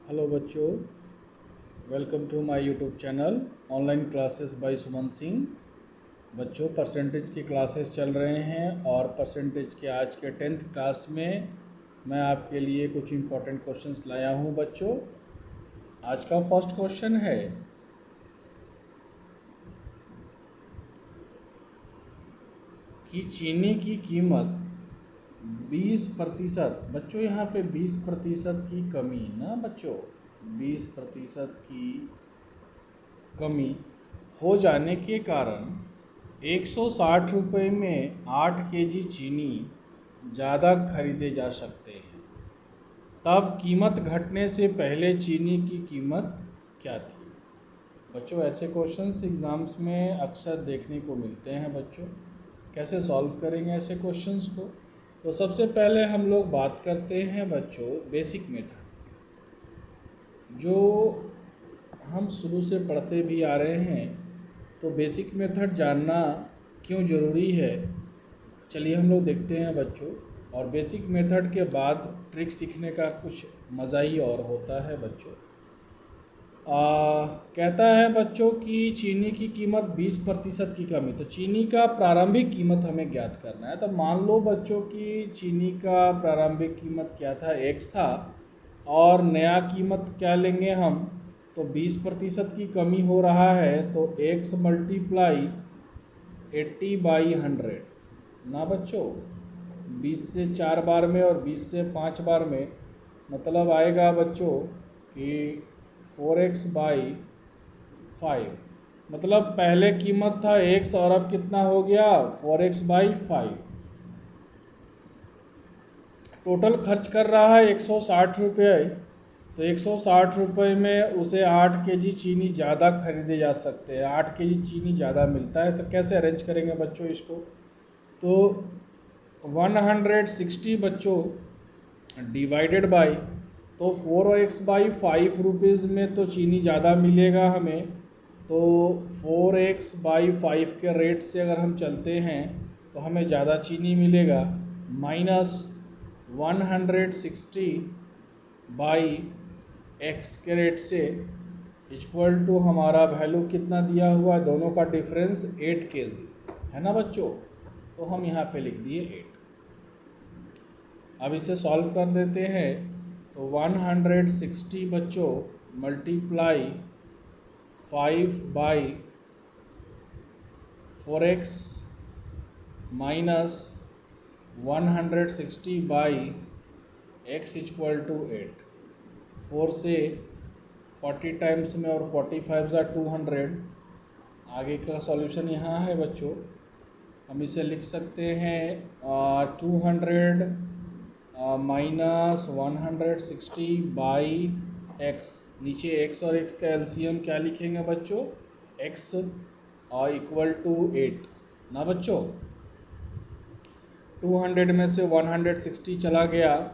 Hello बच्चों, welcome to my YouTube channel online classes by Suman Singh. बच्चों, percentage की classes चल रहे हैं और परसेंटेज के आज के 10th क्लास में मैं आपके लिए कुछ इम्पोर्टेंट क्वेश्चंस लाया हूं। बच्चों, आज का फर्स्ट क्वेश्चन है कि चीनी की कीमत 20%। बच्चों, यहाँ पे 20% की कमी ना बच्चों, 20% की कमी हो जाने के कारण 160 रुपये में 8 केजी चीनी ज़्यादा खरीदे जा सकते हैं। तब कीमत घटने से पहले चीनी की कीमत क्या थी? बच्चों, ऐसे क्वेश्चंस एग्ज़ाम्स में अक्सर देखने को मिलते हैं। बच्चों, कैसे सॉल्व करेंगे ऐसे क्वेश्चंस को? तो सबसे पहले हम लोग बात करते हैं बच्चों बेसिक मेथड, जो हम शुरू से पढ़ते भी आ रहे हैं। तो बेसिक मेथड जानना क्यों ज़रूरी है, चलिए हम लोग देखते हैं बच्चों। और बेसिक मेथड के बाद ट्रिक सीखने का कुछ मज़ा ही और होता है बच्चों। कहता है बच्चों कि चीनी की कीमत 20% की कमी, तो चीनी का प्रारंभिक कीमत हमें ज्ञात करना है। तो मान लो बच्चों कि चीनी का प्रारंभिक कीमत क्या था, x था, और नया कीमत क्या लेंगे हम, तो 20% की कमी हो रहा है तो x मल्टीप्लाई 80/100 ना बच्चों। 20 से 4 बार में और 20 से 5 बार में मतलब आएगा बच्चों कि 4x/5। मतलब पहले कीमत था x और अब कितना हो गया, 4x/5। टोटल खर्च कर रहा है 160 रुपये। तो 160 रुपये में उसे 8 केजी चीनी ज़्यादा खरीदे जा सकते हैं, 8 केजी चीनी ज़्यादा मिलता है। तो कैसे अरेंज करेंगे बच्चों इसको? तो 160 बच्चों डिवाइडेड बाय, तो 4x/5 रुपीज़ में तो चीनी ज़्यादा मिलेगा हमें। तो 4x/5 के रेट से अगर हम चलते हैं तो हमें ज़्यादा चीनी मिलेगा, माइनस 160/x के रेट से इक्वल टू हमारा वैल्यू कितना दिया हुआ है, दोनों का डिफरेंस 8 केजी है ना बच्चों। तो हम यहाँ पे लिख दिए 8। अब इसे सॉल्व कर देते हैं। तो 160 बच्चों multiply 5/4x minus 160/x equal to 8। 4 से 40 टाइम्स में और 45 ज़ा 200। आगे का सॉल्यूशन यहाँ है बच्चों, हम इसे लिख सकते हैं 200 माइनस 160/x। नीचे x और x का एलसीएम क्या लिखेंगे बच्चों, x और इक्वल टू 8 ना बच्चों। 200 में से 160 चला गया,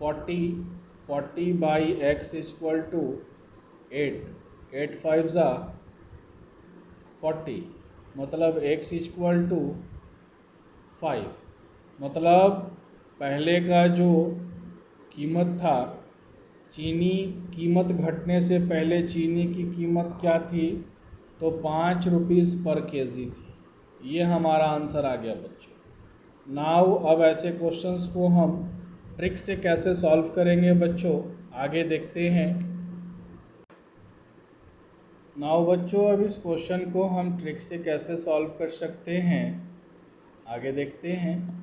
40/x इक्वल टू 8। 8 5 ज़ा 40, मतलब x इक्वल टू 5। मतलब पहले का जो कीमत था, चीनी कीमत घटने से पहले चीनी की कीमत क्या थी, तो 5 रुपीज़ पर केजी थी। ये हमारा आंसर आ गया बच्चों। नाउ अब ऐसे क्वेश्चंस को हम ट्रिक से कैसे सॉल्व करेंगे बच्चों, आगे देखते हैं। नाउ बच्चों, अब इस क्वेश्चन को हम ट्रिक से कैसे सॉल्व कर सकते हैं, आगे देखते हैं।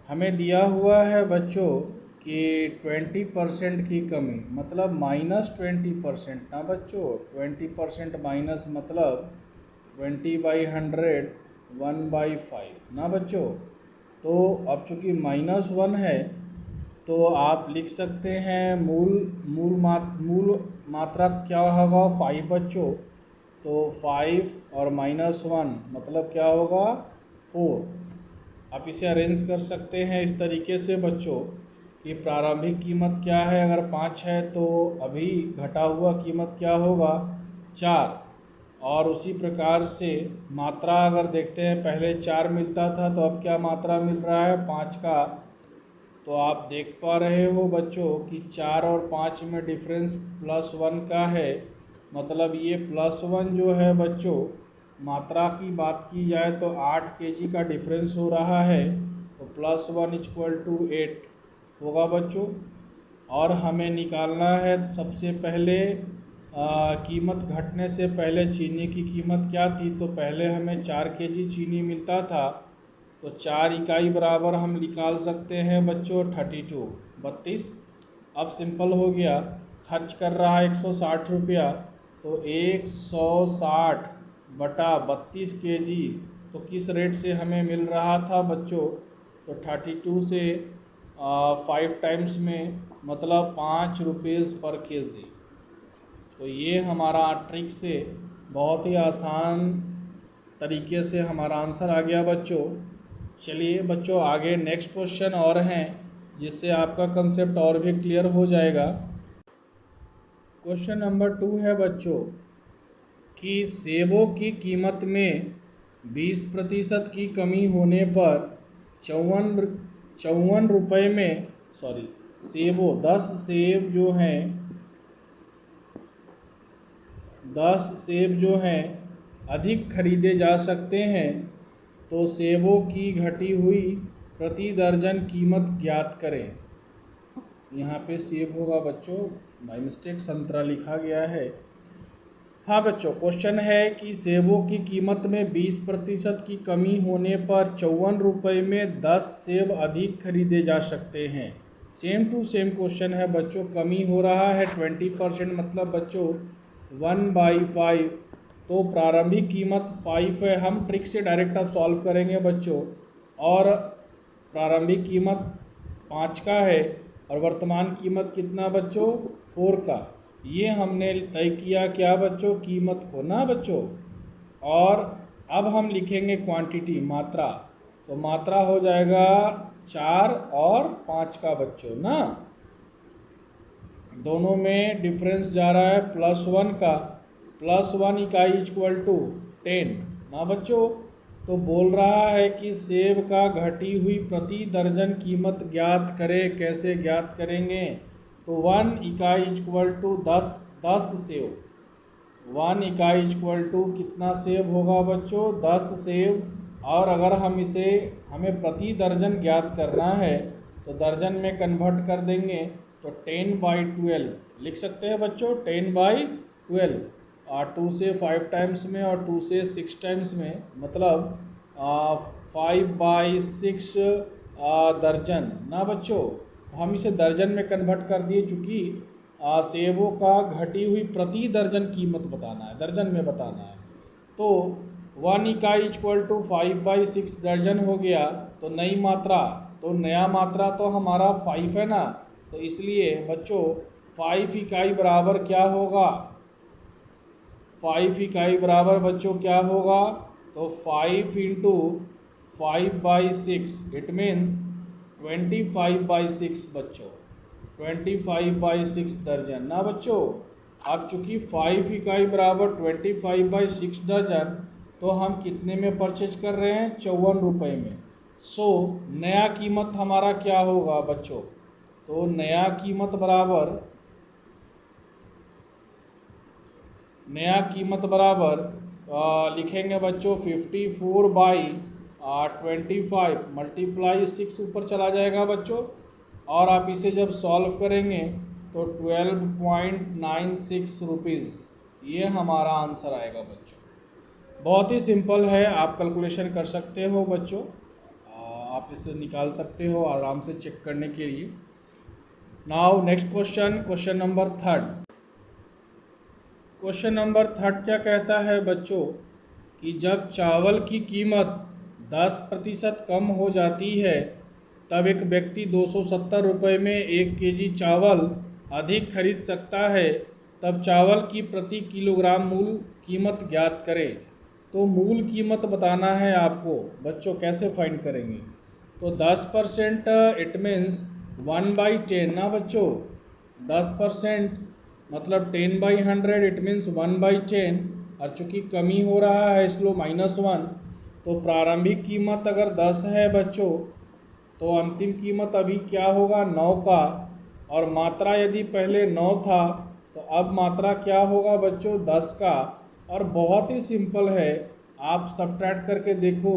हमें दिया हुआ है बच्चों कि 20% की कमी, मतलब -20% ना बच्चों। 20% माइनस मतलब 20/100 1/5 ना बच्चों। तो अब चूँकि -1 है तो आप लिख सकते हैं मूल मात्रा क्या होगा, 5 बच्चों। तो 5 और -1 मतलब क्या होगा, 4। आप इसे अरेंज कर सकते हैं इस तरीके से बच्चों कि प्रारंभिक कीमत क्या है, अगर 5 है तो अभी घटा हुआ कीमत क्या होगा, 4। और उसी प्रकार से मात्रा अगर देखते हैं, पहले 4 मिलता था तो अब क्या मात्रा मिल रहा है, 5 का तो आप देख पा रहे हो बच्चों कि 4 और 5 में डिफरेंस +1 का है, मतलब ये +1 जो है बच्चों, मात्रा की बात की जाए तो 8 kg का डिफरेंस हो रहा है, तो +1 = 8 होगा बच्चों। और हमें निकालना है सबसे पहले कीमत घटने से पहले चीनी की कीमत क्या थी। तो पहले हमें 4 kg चीनी मिलता था, तो 4 इकाई बराबर हम निकाल सकते हैं बच्चों 32। अब सिंपल हो गया, खर्च कर रहा है 160 रुपया, तो 160 बटा 32 kg, तो किस रेट से हमें मिल रहा था बच्चों। तो 32 से 5 टाइम्स में मतलब 5 रुपीज़ पर kg। तो ये हमारा ट्रिक से बहुत ही आसान तरीके से हमारा आंसर आ गया बच्चों। चलिए बच्चों आगे नेक्स्ट क्वेश्चन और हैं, जिससे आपका कंसेप्ट और भी क्लियर हो जाएगा। क्वेश्चन नंबर 2 है बच्चों कि सेबों की कीमत में 20% की कमी होने पर 54 रुपये में सेबों 10 सेब जो हैं 10 सेब जो हैं अधिक खरीदे जा सकते हैं, तो सेबों की घटी हुई प्रति दर्जन कीमत ज्ञात करें। यहाँ पे सेब होगा बच्चों, बाय मिस्टेक संतरा लिखा गया है। हाँ बच्चों, क्वेश्चन है कि सेबों की कीमत में 20% की कमी होने पर 54 रुपये में 10 सेब अधिक खरीदे जा सकते हैं। सेम टू सेम क्वेश्चन है बच्चों, कमी हो रहा है 20%, मतलब बच्चों 1/5, तो प्रारंभिक कीमत 5 है। हम ट्रिक से डायरेक्ट अब सॉल्व करेंगे बच्चों, और प्रारंभिक कीमत 5 का है और वर्तमान कीमत कितना बच्चों 4 का। ये हमने तय किया क्या बच्चों, कीमत को ना बच्चों। और अब हम लिखेंगे क्वांटिटी, मात्रा, तो मात्रा हो जाएगा 4 और 5 का बच्चों ना। दोनों में डिफरेंस जा रहा है +1 का, +1 इकाई = 10 ना बच्चों। तो बोल रहा है कि सेब का घटी हुई प्रति दर्जन कीमत ज्ञात करें। कैसे ज्ञात करेंगे, तो 1 इकाई = 10 सेब। 1 इकाई = कितना सेब होगा बच्चों, 10 सेब। और अगर हमें प्रति दर्जन ज्ञात करना है तो दर्जन में कन्वर्ट कर देंगे, तो 10/12 लिख सकते हैं बच्चों, 10/12। 2 से 5 टाइम्स में और 2 से 6 टाइम्स में, मतलब 5/6 दर्जन ना बच्चों। हम इसे दर्जन में कन्वर्ट कर दिए, चूँकि सेबों का घटी हुई प्रति दर्जन कीमत बताना है, दर्जन में बताना है। तो 1 इकाई = 5/6 दर्जन हो गया। तो नई मात्रा, तो नया मात्रा तो हमारा 5 है ना, तो इसलिए बच्चों 5 इकाई बराबर क्या होगा, 5 इकाई बराबर बच्चों क्या होगा, तो 5 × 5/6, इट मीन्स 25/6 बच्चों, 25/6 दर्जन ना बच्चों। अब चूंकि 5 इकाई बराबर 25/6 दर्जन, तो हम कितने में परचेज कर रहे हैं, 54 रुपये में। सो नया कीमत हमारा क्या होगा बच्चों, तो नया कीमत बराबर लिखेंगे बच्चों 54/25 मल्टीप्लाई 6 ऊपर चला जाएगा बच्चों। और आप इसे जब सॉल्व करेंगे तो 12.96 रुपीज़, ये हमारा आंसर आएगा बच्चों। बहुत ही सिंपल है, आप कैलकुलेशन कर सकते हो बच्चों, आप इसे निकाल सकते हो आराम से चेक करने के लिए। Now next question number 3। Question number 3 क्या कहता है बच्चों कि जब चावल की कीमत 10% कम हो जाती है, तब एक व्यक्ति 270 रुपये में 1 kg चावल अधिक खरीद सकता है। तब चावल की प्रति किलोग्राम मूल कीमत ज्ञात करें। तो मूल कीमत बताना है आपको बच्चों, कैसे फाइंड करेंगे, तो 10% इट मीन्स 1/10 ना बच्चों। 10% मतलब 10/100, इट मीन्स 1/10। और चूँकि कमी हो रहा है इसलिए -1, तो प्रारंभिक कीमत अगर 10 है बच्चों, तो अंतिम कीमत अभी क्या होगा 9 का, और मात्रा यदि पहले 9 था तो अब मात्रा क्या होगा बच्चों 10 का। और बहुत ही सिंपल है, आप सब्ट्रैक्ट करके देखो,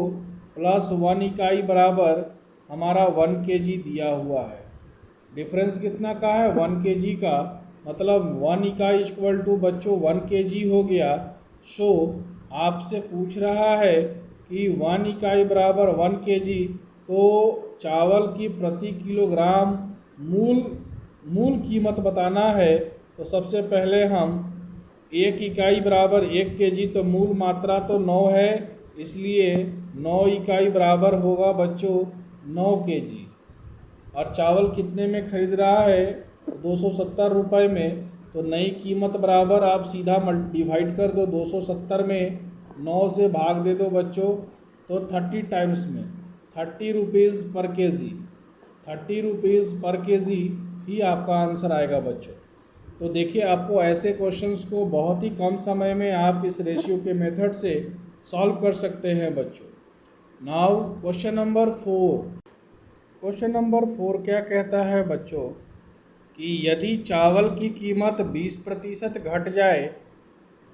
+1 इकाई बराबर हमारा 1 kg दिया हुआ है। डिफरेंस कितना का है 1 kg का, मतलब 1 इकाई इक्वल टू बच्चों 1 kg हो गया। सो आपसे पूछ रहा है कि 1 इकाई बराबर 1 kg, तो चावल की प्रति किलोग्राम मूल मूल कीमत बताना है। तो सबसे पहले हम 1 इकाई बराबर 1 kg, तो मूल मात्रा तो 9 है, इसलिए 9 इकाई बराबर होगा बच्चों 9 kg। और चावल कितने में खरीद रहा है 270 रुपये में, तो नई कीमत बराबर आप सीधा डिवाइड कर दो 270 में, 9 से भाग दे दो बच्चों, तो 30 टाइम्स में 30 रुपीज़ पर केजी, 30 रुपीज़ पर केजी ही आपका आंसर आएगा बच्चों। तो देखिए, आपको ऐसे क्वेश्चंस को बहुत ही कम समय में आप इस रेशियो के मेथड से सॉल्व कर सकते हैं बच्चों। Now question number 4। Question number 4 क्या कहता है बच्चों कि यदि चावल की कीमत 20% घट जाए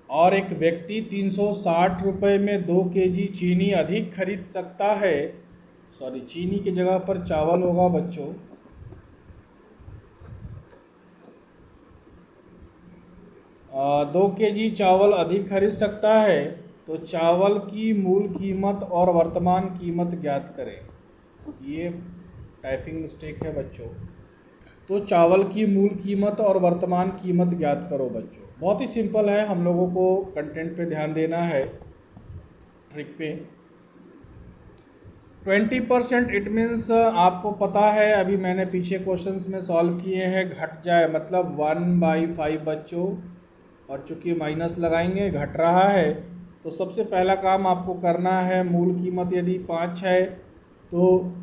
और एक व्यक्ति 360 रुपये में 2 kg चीनी अधिक खरीद सकता है, सॉरी चीनी की जगह पर चावल होगा बच्चों, 2 kg चावल अधिक खरीद सकता है, तो चावल की मूल कीमत और वर्तमान कीमत ज्ञात करें। ये टाइपिंग मिस्टेक है बच्चों। तो चावल की मूल कीमत और वर्तमान कीमत ज्ञात करो बच्चों। बहुत ही सिंपल है, हम लोगों को कंटेंट पे ध्यान देना है, ट्रिक पे। 20% इट मीन्स आपको पता है, अभी मैंने पीछे क्वेश्चंस में सॉल्व किए हैं, घट जाए मतलब 1/5 बच्चों, और चूँकि माइनस लगाएंगे घट रहा है, तो सबसे पहला काम आपको करना है, मूल कीमत यदि 5 है तो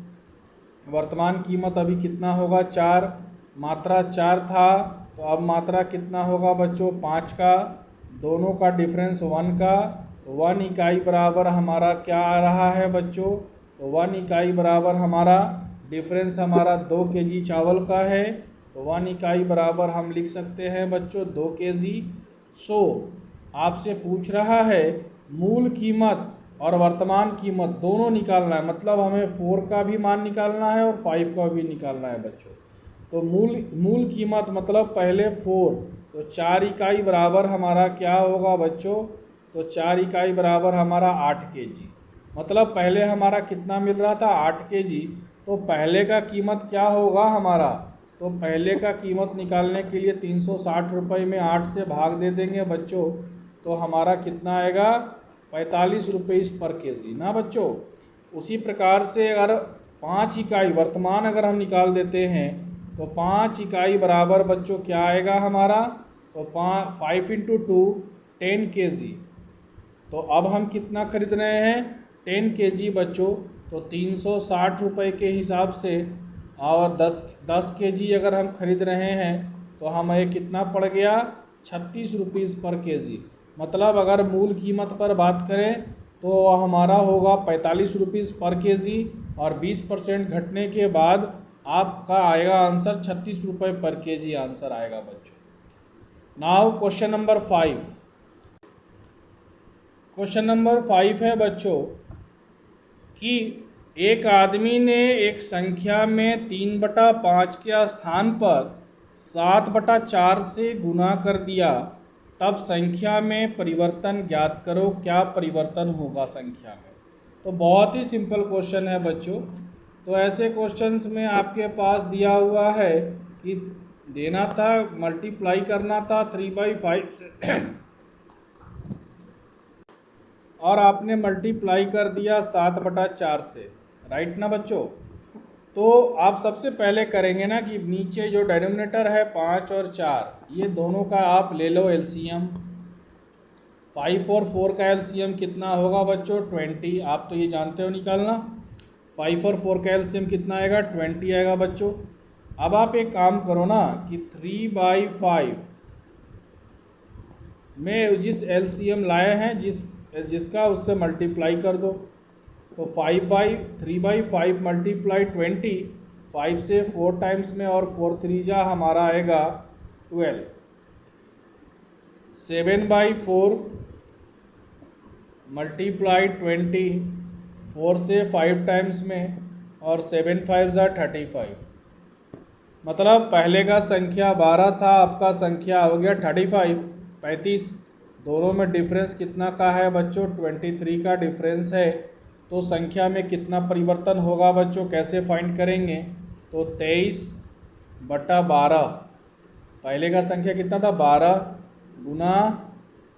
वर्तमान कीमत अभी कितना होगा 4, मात्रा 4 था तो अब मात्रा कितना होगा बच्चों 5 का, दोनों का डिफरेंस 1 का, तो 1 इकाई बराबर हमारा क्या आ रहा है बच्चों, तो 1 इकाई बराबर हमारा डिफरेंस हमारा 2 kg चावल का है, तो 1 इकाई बराबर हम लिख सकते हैं बच्चों 2 kg। सो आपसे पूछ रहा है मूल कीमत और वर्तमान कीमत दोनों निकालना है, मतलब हमें 4 का भी मान निकालना है और 5 का भी निकालना है बच्चों। तो मूल कीमत मतलब पहले 4, तो 4 इकाई बराबर हमारा क्या होगा बच्चों, तो 4 इकाई बराबर हमारा 8 kg, मतलब पहले हमारा कितना मिल रहा था 8 kg, तो पहले का कीमत क्या होगा हमारा, तो पहले का कीमत निकालने के लिए 360 रुपये में 8 से भाग दे देंगे बच्चों, तो हमारा कितना आएगा 45 रुपये पर केजी ना बच्चों। उसी प्रकार से अगर 5 इकाई वर्तमान अगर हम निकाल देते हैं, तो 5 इकाई बराबर बच्चों क्या आएगा हमारा, तो 5 × 2 10 kg, तो अब हम कितना खरीद रहे हैं 10 kg बच्चों, तो 360 रुपये के हिसाब से, और 10 kg अगर हम खरीद रहे हैं तो हमें कितना पड़ गया 36 रुपीज़ पर केजी, मतलब अगर मूल कीमत पर बात करें तो हमारा होगा 45 रुपीज़ पर केजी, और 20% घटने के बाद आपका आएगा आंसर 36 रुपये पर केजी आंसर आएगा बच्चों। Now question number 5। Question number 5 है बच्चों कि एक आदमी ने एक संख्या में 3/5 के स्थान पर 7/4 से गुना कर दिया, तब संख्या में परिवर्तन ज्ञात करो, क्या परिवर्तन होगा संख्या में। तो बहुत ही सिंपल क्वेश्चन है बच्चों। तो ऐसे क्वेश्चंस में आपके पास दिया हुआ है कि देना था, मल्टीप्लाई करना था 3/5 से और आपने मल्टीप्लाई कर दिया 7/4 से, राइट ना बच्चों। तो आप सबसे पहले करेंगे ना कि नीचे जो डिनोमिनेटर है 5 और 4, ये दोनों का आप ले लो एलसीएम। 5 और 4 का एलसीएम कितना होगा बच्चों 20, आप तो ये जानते हो निकालना। 5 और 4 का एलसीएम कितना आएगा 20 आएगा बच्चों। अब आप एक काम करो ना कि 3/5 में जिस एलसीएम लाए हैं जिसका उससे मल्टीप्लाई कर दो, तो 3/5 मल्टीप्लाई 20, 5 से 4 टाइम्स में, और 4 3 जा हमारा आएगा 12। 7/4 मल्टीप्लाई 20, 4 से 5 टाइम्स में, और 7 5 जा 35। मतलब पहले का संख्या 12 था, आपका संख्या हो गया 35। दोनों में डिफरेंस कितना का है बच्चों? 23 का डिफरेंस है। तो संख्या में कितना परिवर्तन होगा बच्चों, कैसे फाइंड करेंगे? तो 23/12, पहले का संख्या कितना था? 12 गुना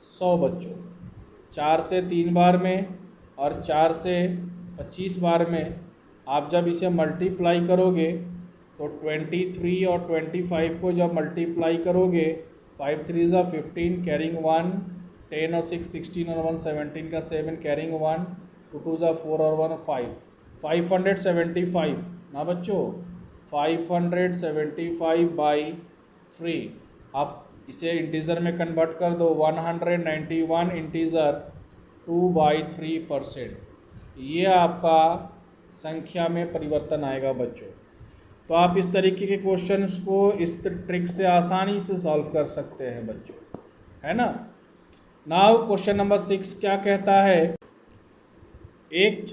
100 बच्चों, 4 से 3 बार में और 4 से 25 बार में। आप जब इसे मल्टीप्लाई करोगे तो 23 और 25 को जब मल्टीप्लाई करोगे, 5 3 ज़ा 15, कैरिंग 1, 10 और 6 16 और 1 17 का 7, कैरिंग 1, 2 2 ज़ा 4 और 1 5, 575 ना बच्चों, 575/3। आप इसे इंटीज़र में कन्वर्ट कर दो, 191 इंटीज़र 2/3%। ये आपका संख्या में परिवर्तन आएगा बच्चों। तो आप इस तरीके के क्वेश्चंस को इस ट्रिक से आसानी से सॉल्व कर सकते हैं बच्चों, है ना। नाउ क्वेश्चन नंबर 6 क्या कहता है? एक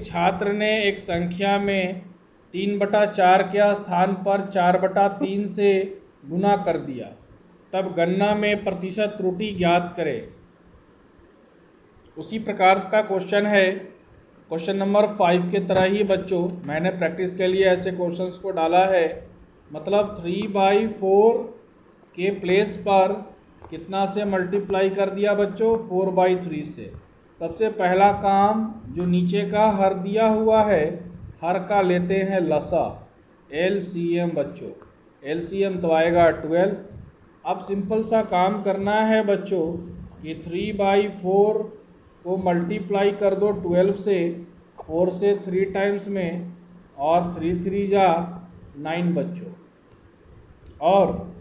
छात्र ने एक संख्या में 3/4 के स्थान पर 4/3 से गुना कर दिया, तब गणना में प्रतिशत त्रुटि ज्ञात करें। उसी प्रकार का क्वेश्चन है, क्वेश्चन नंबर 5 के तरह ही बच्चों। मैंने प्रैक्टिस के लिए ऐसे क्वेश्चंस को डाला है। मतलब 3/4 के प्लेस पर कितना से मल्टीप्लाई कर दिया बच्चों? 4/3 से। सबसे पहला काम, जो नीचे का हर दिया हुआ है, हर का लेते हैं लसा, LCM बच्चों। LCM तो आएगा 12। अब सिंपल सा काम करना है बच्चों कि 3/4 को मल्टीप्लाई कर दो 12 से, 4 से 3 टाइम्स में, और 3 3 जा 9 बच्चों। और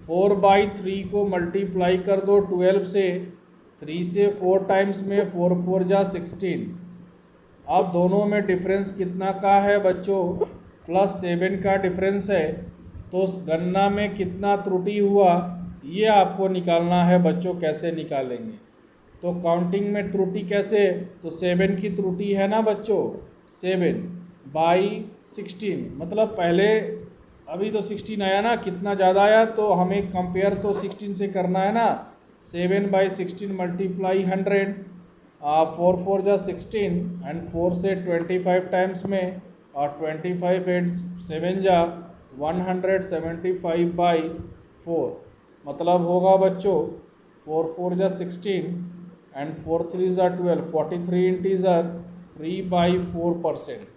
4/3 को मल्टीप्लाई कर दो 12 से, 3 से 4 टाइम्स में, 4 4 जा 16। अब दोनों में डिफरेंस कितना का है बच्चों? +7 का डिफरेंस है। तो गणना में कितना त्रुटि हुआ, ये आपको निकालना है बच्चों। कैसे निकालेंगे? तो काउंटिंग में त्रुटि कैसे? तो 7 की त्रुटि है ना बच्चों, 7/16। मतलब पहले अभी तो 16 आया ना, कितना ज़्यादा आया, तो हमें कंपेयर तो 16 से करना है ना। 7/16 मल्टीप्लाई 100, 4 4 जा 16, एंड 4 से 25 टाइम्स में, और 25 8 7 जा 175/4। मतलब होगा बच्चों 4 4 जा 16 एंड 4 3 जा 12, 43 इंटीजर 3/4%।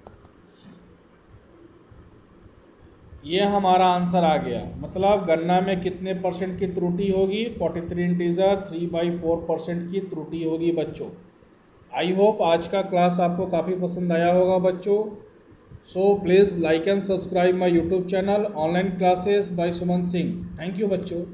ये हमारा आंसर आ गया। मतलब गणना में कितने परसेंट की त्रुटि होगी? 43 इंटीजर 3/4% की त्रुटि होगी बच्चों। आई होप आज का क्लास आपको काफ़ी पसंद आया होगा बच्चों। So please like and subscribe my YouTube channel online classes by Suman Singh. Thank you बच्चों।